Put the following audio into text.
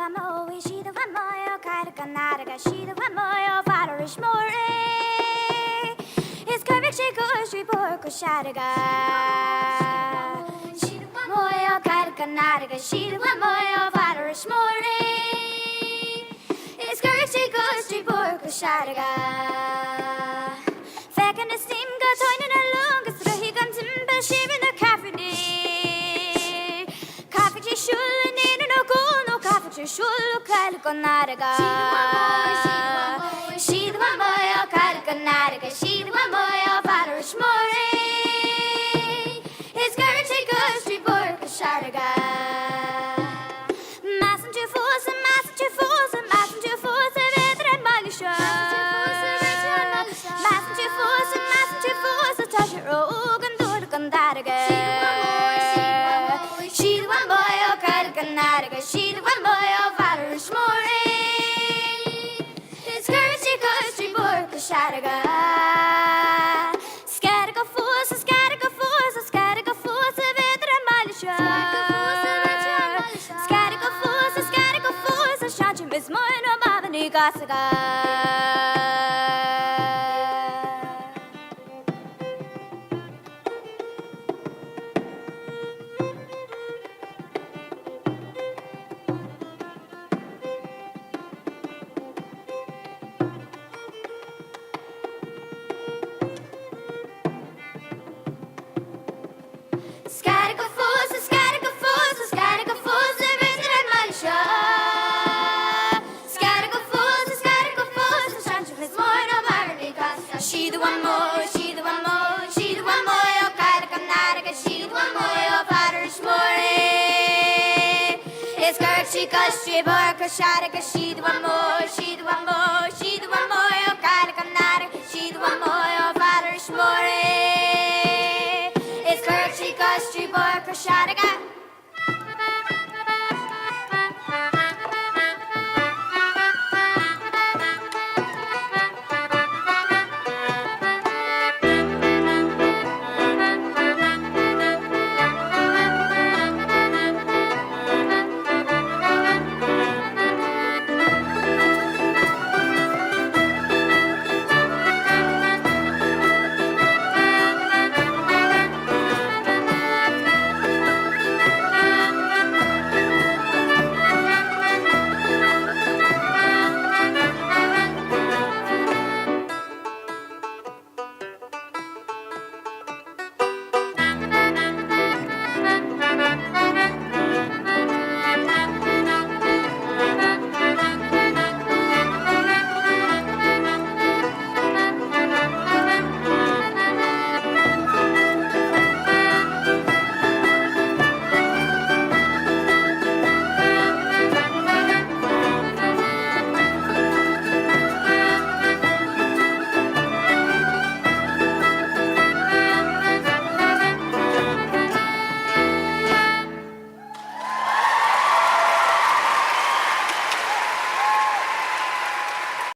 one more, she the one more, Katka Naraga, she the one more, Valorish More. It's correct, she goes, she pork, Shadaga. She the one more, Katka Naraga, she the one more, Valorish More. It's correct, she goes, she pork, Shadaga. Fakin the steam got on in a long, so he comes in, but she in the cafe. Coffee, she shul kalkonaraga. She the one boy, kalkonaraga. She the one boy, Valorish More. His courage, she goes, she pork, sharaga. Messenger force, veteran malisha. Messenger force, touch your ogun, durkandaraga. She the one boy, kalkonaraga. She the one boy. Shadaga. Scatterga force, veteran malisha. Scatterga force, Shanchim is more no Babani Gasaga. She bark a shot, she the one more, she the one more, she the one more, kind of she the one